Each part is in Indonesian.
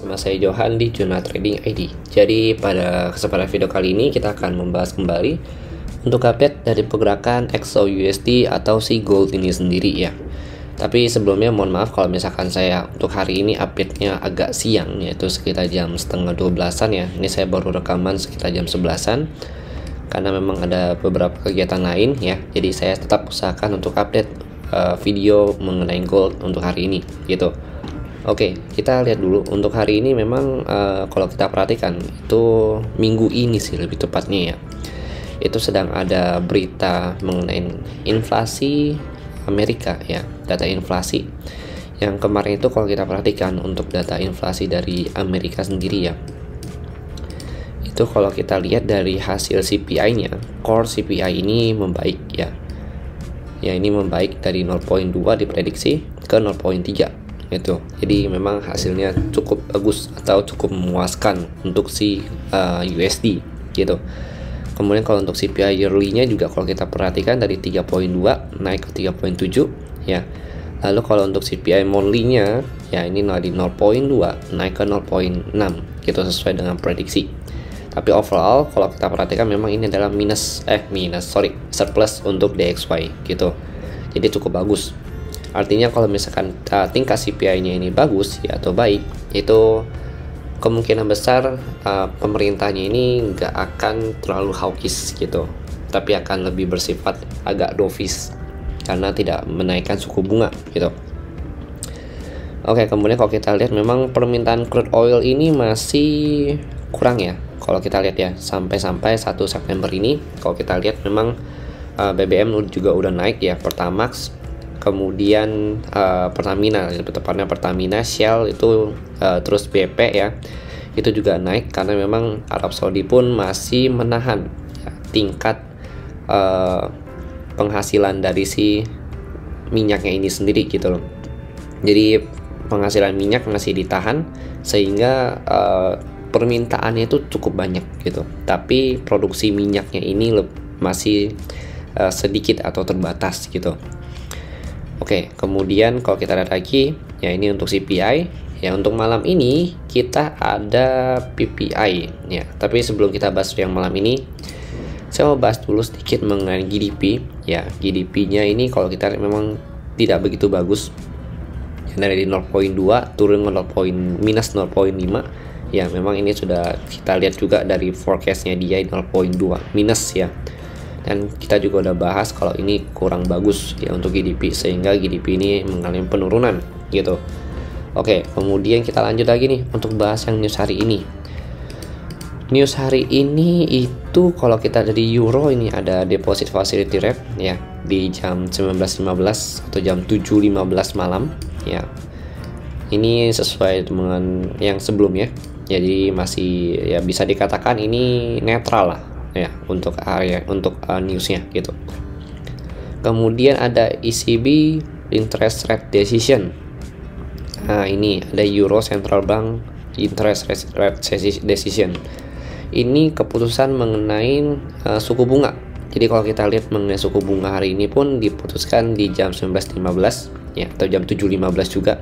bersama saya Johan di Juna Trading ID. Jadi pada kesempatan video kali ini kita akan membahas kembali untuk update dari pergerakan XAUUSD atau si gold ini sendiri ya. Tapi sebelumnya mohon maaf kalau misalkan saya untuk hari ini update-nya agak siang, yaitu sekitar jam setengah 12-an ya. Ini saya baru rekaman sekitar jam 11-an karena memang ada beberapa kegiatan lain ya. Jadi saya tetap usahakan untuk update video mengenai gold untuk hari ini gitu. Oke, kita lihat dulu untuk hari ini. Memang kalau kita perhatikan itu minggu ini sih lebih tepatnya ya, itu sedang ada berita mengenai inflasi Amerika ya, data inflasi yang kemarin itu. Kalau kita perhatikan untuk data inflasi dari Amerika sendiri ya, itu kalau kita lihat dari hasil CPI-nya, core CPI ini membaik ya. Ya, ini membaik dari 0.2 diprediksi ke 0.3 itu. Jadi memang hasilnya cukup bagus atau cukup memuaskan untuk si USD gitu. Kemudian kalau untuk CPI yearly-nya juga kalau kita perhatikan dari 3.2 naik ke 3.7 ya. Lalu kalau untuk CPI monthly-nya ya, ini dari 0.2 naik ke 0.6 gitu sesuai dengan prediksi. Tapi overall kalau kita perhatikan memang ini adalah surplus untuk DXY gitu. Jadi cukup bagus. Artinya kalau misalkan tingkat CPI-nya ini bagus ya atau baik, itu kemungkinan besar pemerintahnya ini nggak akan terlalu hawkish gitu, tapi akan lebih bersifat agak dovish karena tidak menaikkan suku bunga gitu. Oke, kemudian kalau kita lihat memang permintaan crude oil ini masih kurang ya. Kalau kita lihat ya sampai 1 September ini, kalau kita lihat memang BBM juga udah naik ya, Pertamax, kemudian Pertamina, lebih tepatnya Pertamina, Shell itu terus BP ya, itu juga naik karena memang Arab Saudi pun masih menahan ya, tingkat penghasilan dari si minyaknya ini sendiri gitu loh. Jadi penghasilan minyak masih ditahan sehingga permintaannya itu cukup banyak gitu, tapi produksi minyaknya ini masih sedikit atau terbatas gitu. Oke, kemudian kalau kita lihat lagi ya, ini untuk CPI ya. Untuk malam ini kita ada PPI ya. Tapi sebelum kita bahas yang malam ini, saya mau bahas dulu sedikit mengenai GDP ya. GDP-nya ini kalau kita lihat memang tidak begitu bagus ya, dari 0.2 turun ke minus 0.5 ya. Memang ini sudah kita lihat juga dari forecast-nya dia 0.2 minus ya. Dan kita juga udah bahas kalau ini kurang bagus ya untuk GDP, sehingga GDP ini mengalami penurunan gitu. Oke, kemudian kita lanjut lagi nih untuk bahas yang news hari ini. News hari ini itu kalau kita dari euro, ini ada deposit facility rate ya di jam 19.15 atau jam 7.15 malam ya. Ini sesuai dengan yang sebelumnya. Jadi masih ya bisa dikatakan ini netral lah ya untuk area newsnya gitu. Kemudian ada ECB interest rate decision. Nah, ini ada Euro Central Bank interest rate decision. Ini keputusan mengenai suku bunga. Jadi kalau kita lihat mengenai suku bunga hari ini pun diputuskan di jam 19.15 ya atau jam 7.15 juga.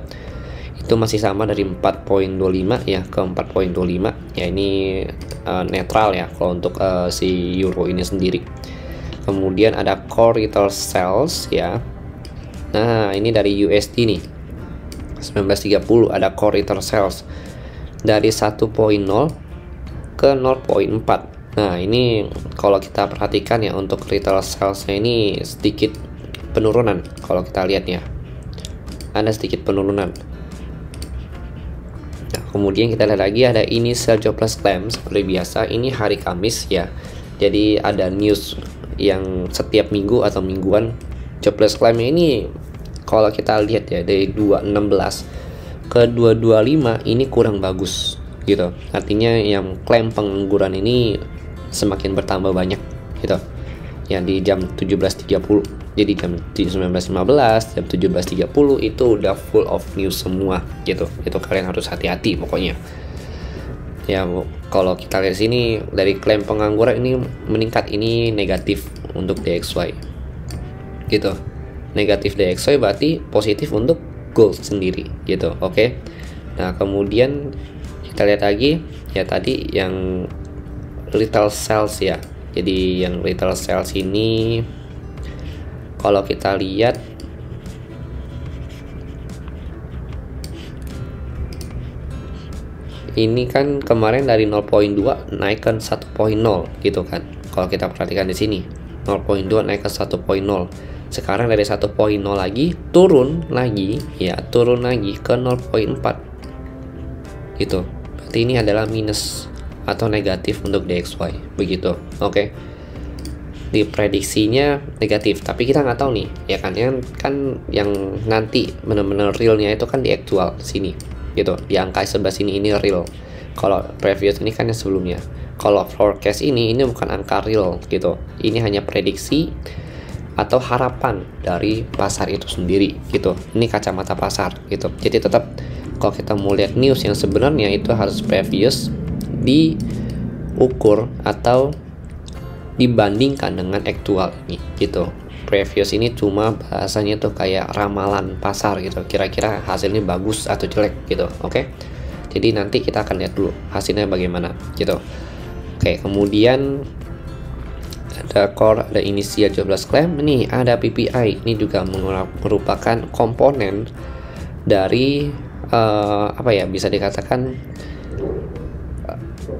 Itu masih sama dari 4.25 ya ke 4.25 ya. Ini netral ya kalau untuk si euro ini sendiri. Kemudian ada core retail sales ya. Nah, ini dari USD nih 19.30 ada core retail sales dari 1.0 ke 0.4. Nah, ini kalau kita perhatikan ya untuk retail salesnya ini sedikit penurunan. Kalau kita lihat ya, ada sedikit penurunan. Nah, kemudian kita lihat lagi ada initial jobless claim. Seperti biasa ini hari Kamis ya, jadi ada news yang setiap minggu atau mingguan. Jobless claim ini kalau kita lihat ya dari 216 ke 225 ini kurang bagus gitu. Artinya yang klaim pengangguran ini semakin bertambah banyak gitu ya di jam 17.30. Jadi jam 19.15, jam 17.30 itu udah full of news semua gitu. Itu kalian harus hati-hati pokoknya. Ya, kalau kita lihat sini dari klaim pengangguran ini meningkat, ini negatif untuk DXY. Gitu. Negatif DXY berarti positif untuk gold sendiri gitu. Oke. Nah, kemudian Kita lihat lagi ya, tadi yang retail sales ya. Jadi yang retail sales ini kalau kita lihat ini kan kemarin dari 0.2 naik ke 1.0 gitu kan. Kalau kita perhatikan di sini 0.2 naik ke 1.0. Sekarang dari 1.0 lagi turun lagi ke 0.4 gitu. Berarti ini adalah minus atau negatif untuk DXY begitu. Oke. Diprediksinya negatif, tapi kita nggak tahu nih ya kan, yang nanti benar-benar realnya itu kan di aktual sini gitu, di angka sebelah sini ini real. Kalau previous ini kan yang sebelumnya. Kalau forecast ini bukan angka real gitu, ini hanya prediksi atau harapan dari pasar itu sendiri gitu. Ini kacamata pasar gitu. Jadi tetap kalau kita mau lihat news yang sebenarnya itu harus previous diukur atau dibandingkan dengan aktual ini gitu. Previous ini cuma bahasanya tuh kayak ramalan pasar gitu, kira-kira hasilnya bagus atau jelek gitu. Oke. Jadi nanti kita akan lihat dulu hasilnya bagaimana gitu. Oke, kemudian ada core, ada initial jobless claim, ini ada PPI, ini juga merupakan komponen dari bisa dikatakan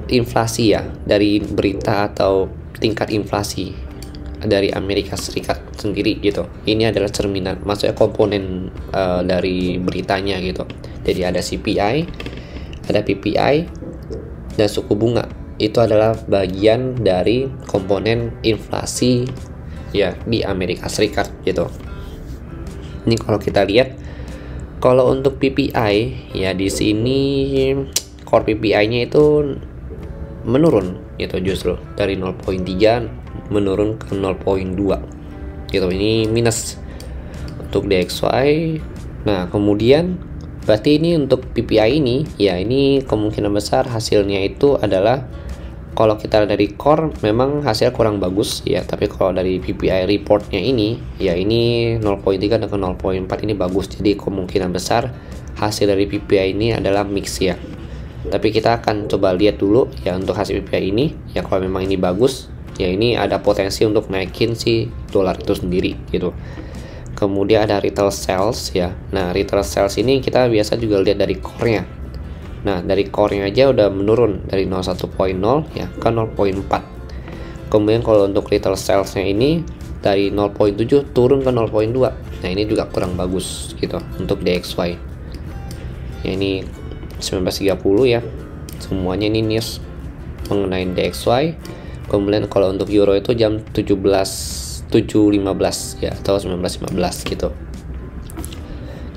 inflasi ya, dari berita atau tingkat inflasi dari Amerika Serikat sendiri gitu. Ini adalah cerminan, maksudnya komponen dari beritanya gitu. Jadi ada CPI, ada PPI, dan suku bunga. Itu adalah bagian dari komponen inflasi ya di Amerika Serikat gitu. Ini kalau kita lihat, kalau untuk PPI ya di sini core PPI-nya itu menurun gitu, justru dari 0.3 menurun ke 0.2 gitu. Ini minus untuk DXY. Nah, kemudian berarti ini untuk PPI ini ya, ini kemungkinan besar hasilnya itu adalah, kalau kita dari core memang hasil kurang bagus ya, tapi kalau dari PPI reportnya ini ya, ini 0.3 dan 0.4 ini bagus. Jadi kemungkinan besar hasil dari PPI ini adalah mix ya. Tapi kita akan coba lihat dulu ya untuk hasil PPI ini ya, kalau memang ini bagus ya, ini ada potensi untuk naikin si dolar itu sendiri gitu. Kemudian ada retail sales ya. Nah, retail sales ini kita biasa juga lihat dari core-nya. Nah, dari core-nya aja udah menurun dari 01.0 ya ke 0.4. Kemudian kalau untuk retail sales-nya ini dari 0.7 turun ke 0.2. Nah, ini juga kurang bagus gitu untuk DXY. Ya, ini 19.30 ya. Semuanya ini news mengenai DXY. Kemudian kalau untuk euro itu jam 7.15 ya, atau 19.15 gitu.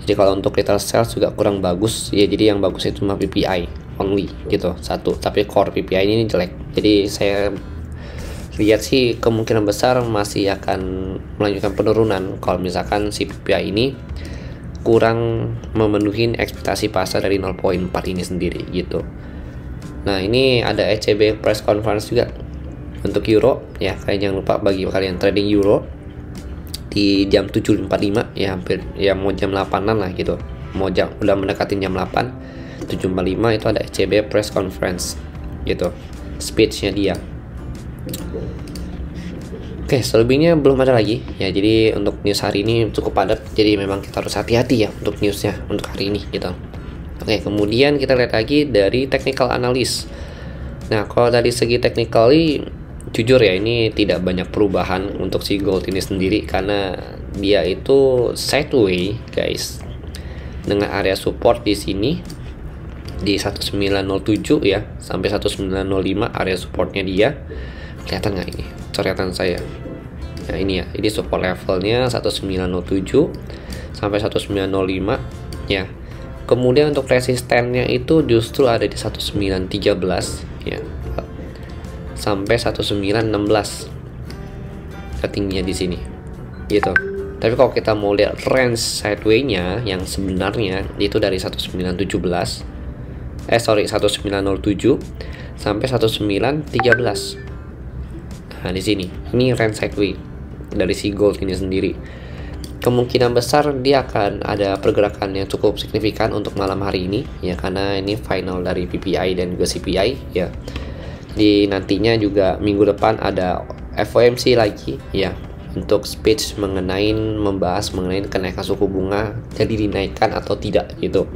Jadi kalau untuk retail sales juga kurang bagus ya, jadi yang bagus itu cuma PPI only gitu, satu, tapi core PPI ini jelek. Jadi saya lihat sih kemungkinan besar masih akan melanjutkan penurunan kalau misalkan si PPI ini kurang memenuhi ekspektasi pasar dari 0.4 ini sendiri gitu. Nah, ini ada ECB press conference juga untuk euro ya, kalian jangan lupa bagi kalian trading euro di jam 7.45 ya, hampir ya mau jam 8-an lah gitu, udah mendekati jam 8, 7.45 itu ada ECB press conference gitu, speech-nya dia. Oke, selebihnya belum ada lagi ya. Jadi untuk news hari ini cukup padat, jadi memang kita harus hati-hati ya untuk newsnya untuk hari ini gitu. Oke, kemudian kita lihat lagi dari technical analysis. Nah, kalau dari segi technically, jujur ya, ini tidak banyak perubahan untuk si gold ini sendiri, karena dia itu sideways guys, dengan area support di sini di 1907 ya sampai 1905 area supportnya dia. Kelihatan nggak ini coretan saya? Nah, ini ya, ini support levelnya 1907 sampai 1905 ya. Kemudian untuk resistennya itu justru ada di 1913 ya sampai 1916 ketingginya di sini gitu. Tapi kalau kita mau lihat range sideway-nya yang sebenarnya itu dari 1907 sampai 1913. Nah, di sini ini range sideway dari si gold ini sendiri. kemungkinan besar dia akan ada pergerakan yang cukup signifikan untuk malam hari ini ya, karena ini final dari PPI dan juga CPI ya. Jadi nantinya juga minggu depan ada FOMC lagi ya, untuk speech membahas mengenai kenaikan suku bunga, jadi dinaikkan atau tidak gitu.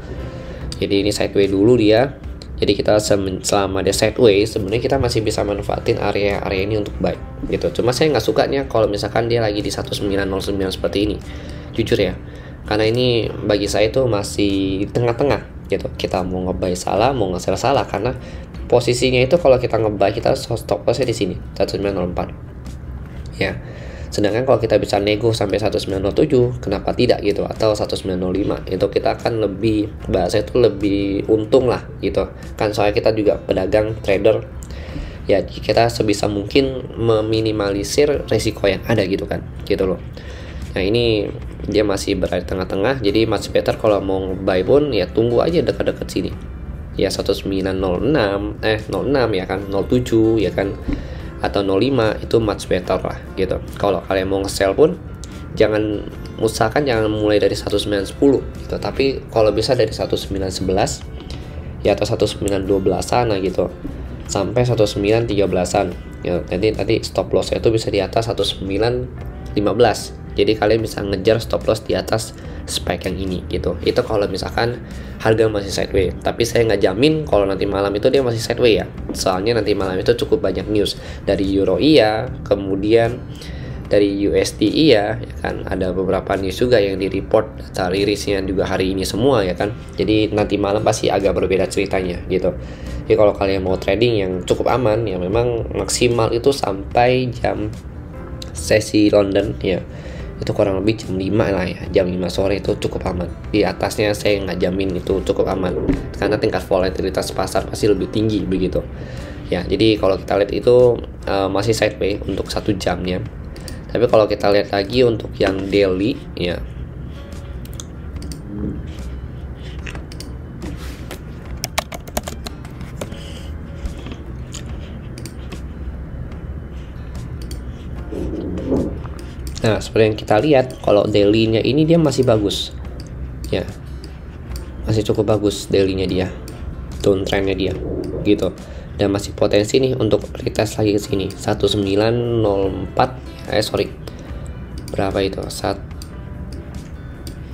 Jadi ini sideways dulu dia. Jadi kita selama dia sideways sebenarnya kita masih bisa manfaatin area-area ini untuk buy gitu. Cuma saya nggak sukanya kalau misalkan dia lagi di 1909 seperti ini, jujur ya, karena ini bagi saya itu masih tengah-tengah gitu. Kita mau nge-buy salah, mau nge-sell salah, karena posisinya itu kalau kita nge-buy kita stop lossnya di sini 1904 ya. Sedangkan kalau kita bisa nego sampai 1907, kenapa tidak gitu, atau 1905, itu kita akan lebih, bahasa itu lebih untung lah gitu kan, soalnya kita juga pedagang trader ya, kita sebisa mungkin meminimalisir resiko yang ada gitu kan, gitu loh. Nah ini dia masih berada di tengah-tengah, jadi much better kalau mau buy pun ya tunggu aja dekat-dekat sini ya, 1906 06 ya kan, 07 ya kan, atau 05 itu much better lah gitu. Kalau kalian mau nge-sell pun usahakan jangan mulai dari 1910 gitu, tapi kalau bisa dari 1911 ya, atau 1912 sana gitu sampai 1913an ya. Nanti stop loss itu bisa di atas 1915, jadi kalian bisa ngejar stop loss di atas spike yang ini gitu. Itu kalau misalkan harga masih sideways, tapi saya nggak jamin kalau nanti malam itu dia masih sideways ya, soalnya nanti malam itu cukup banyak news dari Euro iya, kemudian dari USD iya ya kan, ada beberapa news juga yang di report data rilisnya juga hari ini semua ya kan. Jadi nanti malam pasti agak berbeda ceritanya gitu. Jadi kalau kalian mau trading yang cukup aman ya, memang maksimal itu sampai jam sesi London ya, itu kurang lebih jam 5 lah ya, jam 5 sore itu cukup aman. Di atasnya saya nggak jamin itu cukup aman, karena tingkat volatilitas pasar pasti lebih tinggi begitu ya. Jadi kalau kita lihat itu masih sideways untuk 1 jamnya. Tapi kalau kita lihat lagi untuk yang daily ya, nah seperti yang kita lihat, kalau daily-nya ini dia masih bagus ya, masih cukup bagus daily-nya dia, downtrend-nya dia gitu, dan masih potensi nih untuk retest lagi ke sini 1904 berapa itu,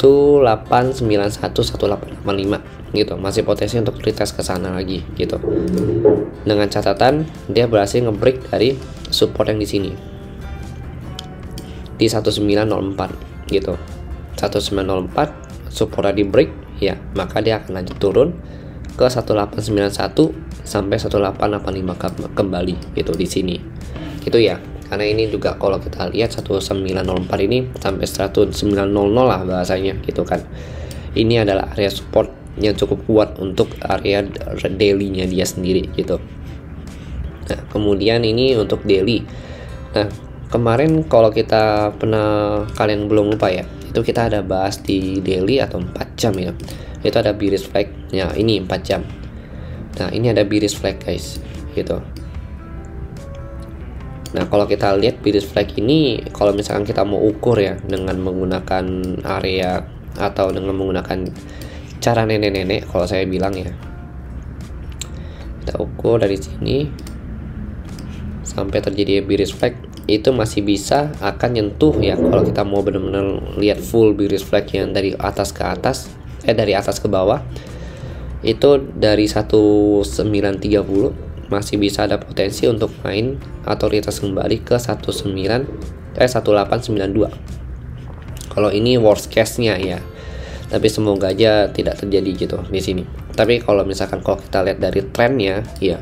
1891 1885 gitu, masih potensi untuk retest ke sana lagi gitu, dengan catatan dia berhasil ngebreak dari support yang di sini di 1904 gitu. 1904 support di break ya, maka dia akan lanjut turun ke 1891 sampai 1885 kembali gitu di sini gitu ya. Karena ini juga kalau kita lihat 1904 ini sampai 1900 lah bahasanya gitu kan, ini adalah area support yang cukup kuat untuk area daily-nya dia sendiri gitu. Nah kemudian ini untuk daily. Nah kemarin kalau kita kalian belum lupa ya, itu kita ada bahas di daily atau 4 jam ya, itu ada bearish flag ya, ini 4 jam. Nah ini ada bearish flag guys gitu. Nah kalau kita lihat bearish flag ini, kalau misalkan kita mau ukur ya dengan menggunakan area atau dengan menggunakan cara nenek-nenek, kalau saya bilang ya, kita ukur dari sini sampai terjadi bearish flag, itu masih bisa akan nyentuh ya. Kalau kita mau benar-benar lihat full bearish flag yang dari atas ke atas, dari atas ke bawah, itu dari 1930 masih bisa ada potensi untuk main atau retest kembali ke 1892. Kalau ini worst case-nya ya, tapi semoga aja tidak terjadi gitu di sini. Tapi kalau misalkan kalau kita lihat dari trennya ya,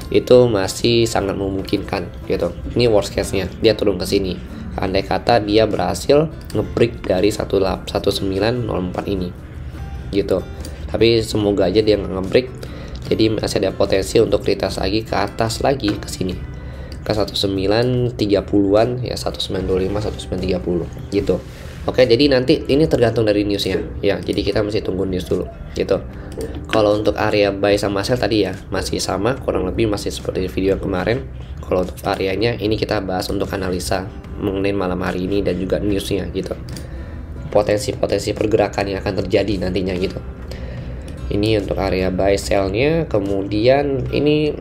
itu masih sangat memungkinkan gitu. Ini worst case-nya, dia turun ke sini. Andai kata dia berhasil ngebreak dari 1904 ini gitu. Tapi semoga aja dia nggak ngebreak. Jadi masih ada potensi untuk retest lagi ke atas lagi ke sini, ke 1930-an ya, 1925 1930 gitu. Oke, jadi nanti ini tergantung dari newsnya ya, jadi kita mesti tunggu news dulu gitu. Kalau untuk area buy sama sell tadi ya masih sama, kurang lebih masih seperti video kemarin. Kalau untuk areanya ini kita bahas untuk analisa mengenai malam hari ini dan juga newsnya gitu. potensi-potensi pergerakan yang akan terjadi nantinya gitu. Ini untuk area buy sell-nya. Kemudian ini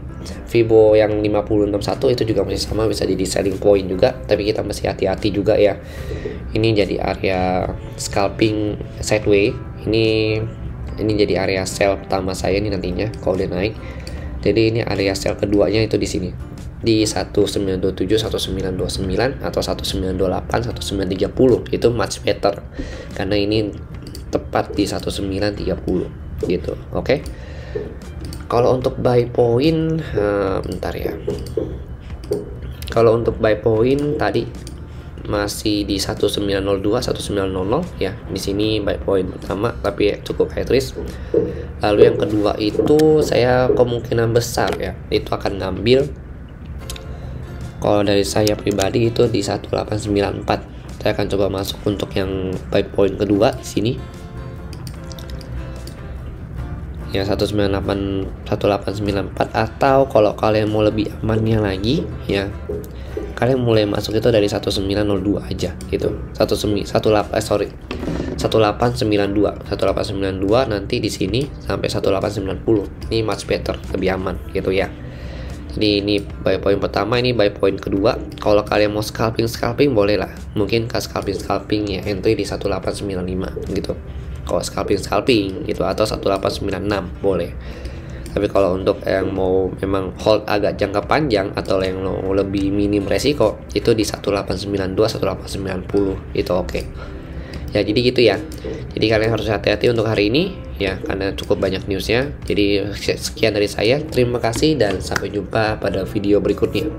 Fibo yang 5061 itu juga masih sama, bisa jadi selling point juga, tapi kita masih hati-hati juga ya. Ini jadi area scalping sideway. Ini jadi area sell pertama saya nih nantinya kalau dia naik. Jadi ini area sell keduanya itu di sini. Di 1927, 1929 atau 1928, 1930 itu much better. Karena ini tepat di 1930 gitu. Oke. Kalau untuk buy point bentar ya. Kalau untuk buy point tadi masih di 1902, 1900 ya. Di sini buy point pertama tapi cukup high risk. Lalu yang kedua itu saya kemungkinan besar ya itu akan ngambil, kalau dari saya pribadi itu di 1894. Saya akan coba masuk untuk yang buy point kedua di sini. Ya 1894, atau kalau kalian mau lebih amannya lagi ya kalian mulai masuk itu dari 1902 aja gitu. 1892 nanti di sini sampai 1890. Ini much better, lebih aman gitu ya. Jadi ini buy point pertama, ini buy point kedua. Kalau kalian mau scalping boleh lah. Mungkin ke scalping ya entry di 1895 gitu. Kalau scalping gitu, atau 1896 boleh. Tapi kalau untuk yang mau memang hold agak jangka panjang atau yang mau lebih minim resiko itu di 1892, 1890 itu oke. Ya jadi gitu ya. Jadi kalian harus hati-hati untuk hari ini ya, karena cukup banyak newsnya. Jadi sekian dari saya, terima kasih dan sampai jumpa pada video berikutnya.